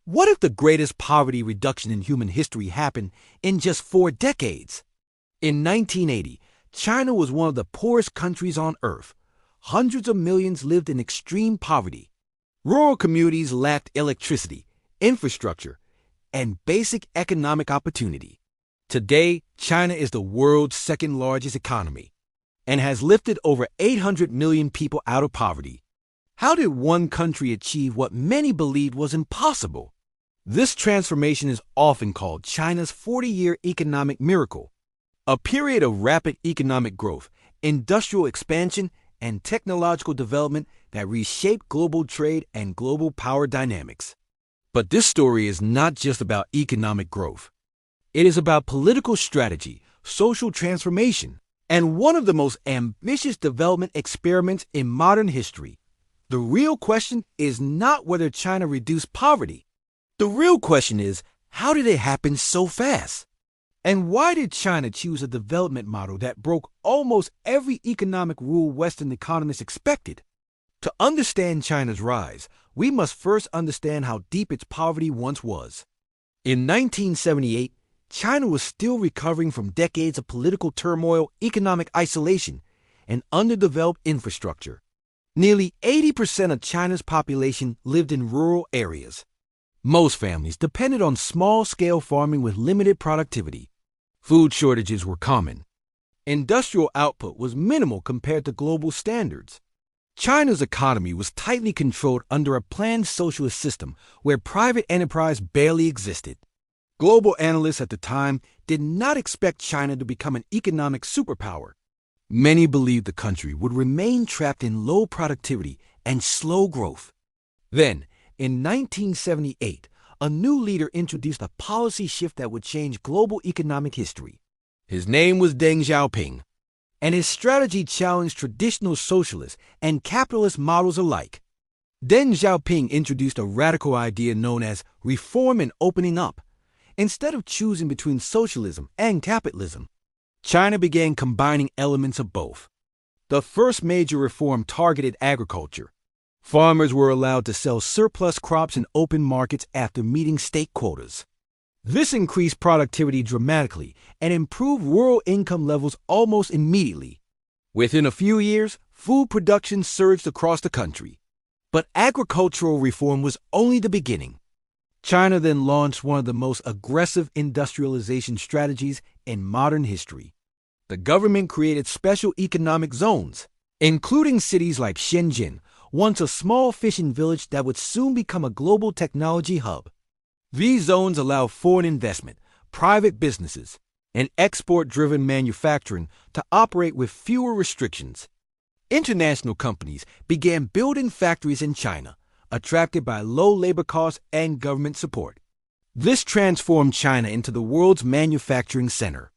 What if the greatest poverty reduction in human history happened in just 4 decades? In 1980, China was one of the poorest countries on earth. Hundreds of millions lived in extreme poverty. Rural communities lacked electricity, infrastructure, and basic economic opportunity. Today, China is the world's second largest economy and has lifted over 800 million people out of poverty. How did one country achieve what many believed was impossible? This transformation is often called China's 40-year economic miracle, a period of rapid economic growth, industrial expansion, and technological development that reshaped global trade and global power dynamics. But this story is not just about economic growth. It is about political strategy, social transformation, and one of the most ambitious development experiments in modern history. The real question is not whether China reduced poverty. The real question is, how did it happen so fast? And why did China choose a development model that broke almost every economic rule Western economists expected? To understand China's rise, we must first understand how deep its poverty once was. In 1978, China was still recovering from decades of political turmoil, economic isolation, and underdeveloped infrastructure. Nearly 80% of China's population lived in rural areas. Most families depended on small-scale farming with limited productivity. Food shortages were common. Industrial output was minimal compared to global standards. China's economy was tightly controlled under a planned socialist system where private enterprise barely existed. Global analysts at the time did not expect China to become an economic superpower. Many believed the country would remain trapped in low productivity and slow growth. Then, in 1978, a new leader introduced a policy shift that would change global economic history. His name was Deng Xiaoping, and his strategy challenged traditional socialist and capitalist models alike. Deng Xiaoping introduced a radical idea known as reform and opening up. Instead of choosing between socialism and capitalism, China began combining elements of both. The first major reform targeted agriculture. Farmers were allowed to sell surplus crops in open markets after meeting state quotas. This increased productivity dramatically and improved rural income levels almost immediately. Within a few years, food production surged across the country. But agricultural reform was only the beginning. China then launched one of the most aggressive industrialization strategies in modern history. The government created special economic zones, including cities like Shenzhen, once a small fishing village that would soon become a global technology hub. These zones allow foreign investment, private businesses, and export-driven manufacturing to operate with fewer restrictions. International companies began building factories in China, attracted by low labor costs and government support. This transformed China into the world's manufacturing center.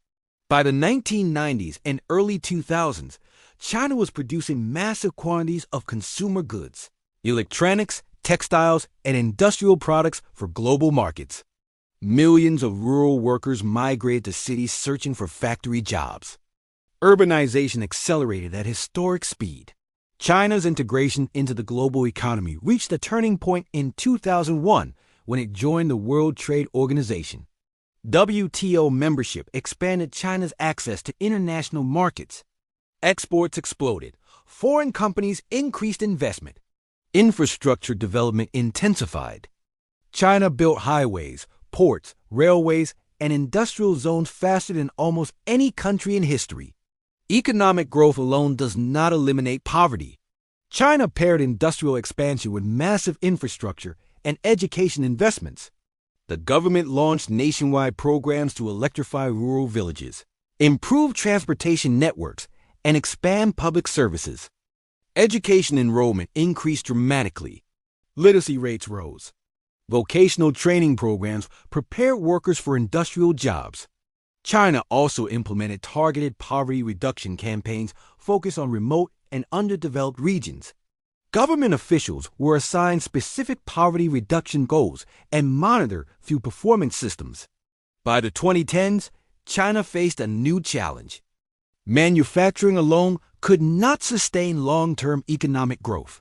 By the 1990s and early 2000s, China was producing massive quantities of consumer goods, electronics, textiles, and industrial products for global markets. Millions of rural workers migrated to cities searching for factory jobs. Urbanization accelerated at historic speed. China's integration into the global economy reached a turning point in 2001 when it joined the World Trade Organization. WTO membership expanded China's access to international markets. Exports exploded. Foreign companies increased investment. Infrastructure development intensified. China built highways, ports, railways, and industrial zones faster than almost any country in history. Economic growth alone does not eliminate poverty. China paired industrial expansion with massive infrastructure and education investments. The government launched nationwide programs to electrify rural villages, improve transportation networks, and expand public services. Education enrollment increased dramatically. Literacy rates rose. Vocational training programs prepared workers for industrial jobs. China also implemented targeted poverty reduction campaigns focused on remote and underdeveloped regions. Government officials were assigned specific poverty reduction goals and monitored through performance systems. By the 2010s, China faced a new challenge. Manufacturing alone could not sustain long-term economic growth.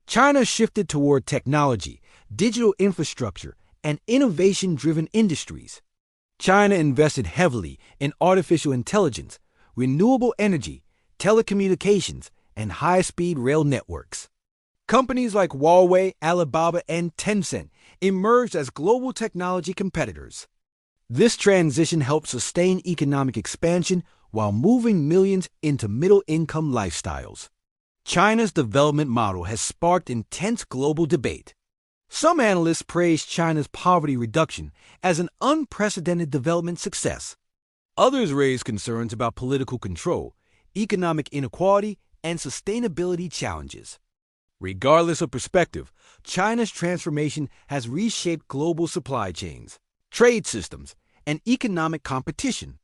China shifted toward technology, digital infrastructure, and innovation-driven industries. China invested heavily in artificial intelligence, renewable energy, telecommunications, and high-speed rail networks. Companies like Huawei, Alibaba, and Tencent emerged as global technology competitors. This transition helped sustain economic expansion while moving millions into middle-income lifestyles. China's development model has sparked intense global debate. Some analysts praise China's poverty reduction as an unprecedented development success. Others raise concerns about political control, economic inequality, and sustainability challenges. Regardless of perspective, China's transformation has reshaped global supply chains, trade systems, and economic competition.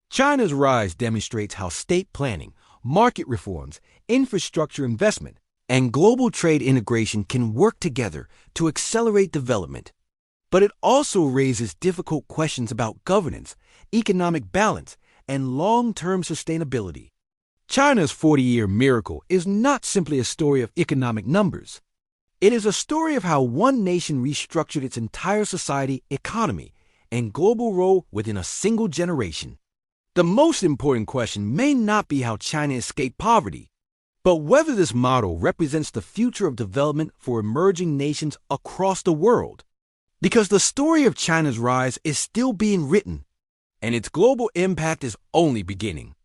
China's rise demonstrates how state planning, market reforms, infrastructure investment, and global trade integration can work together to accelerate development. But it also raises difficult questions about governance, economic balance, and long-term sustainability. China's 40-year miracle is not simply a story of economic numbers. It is a story of how one nation restructured its entire society, economy, and global role within a single generation. The most important question may not be how China escaped poverty, but whether this model represents the future of development for emerging nations across the world. Because the story of China's rise is still being written, and its global impact is only beginning.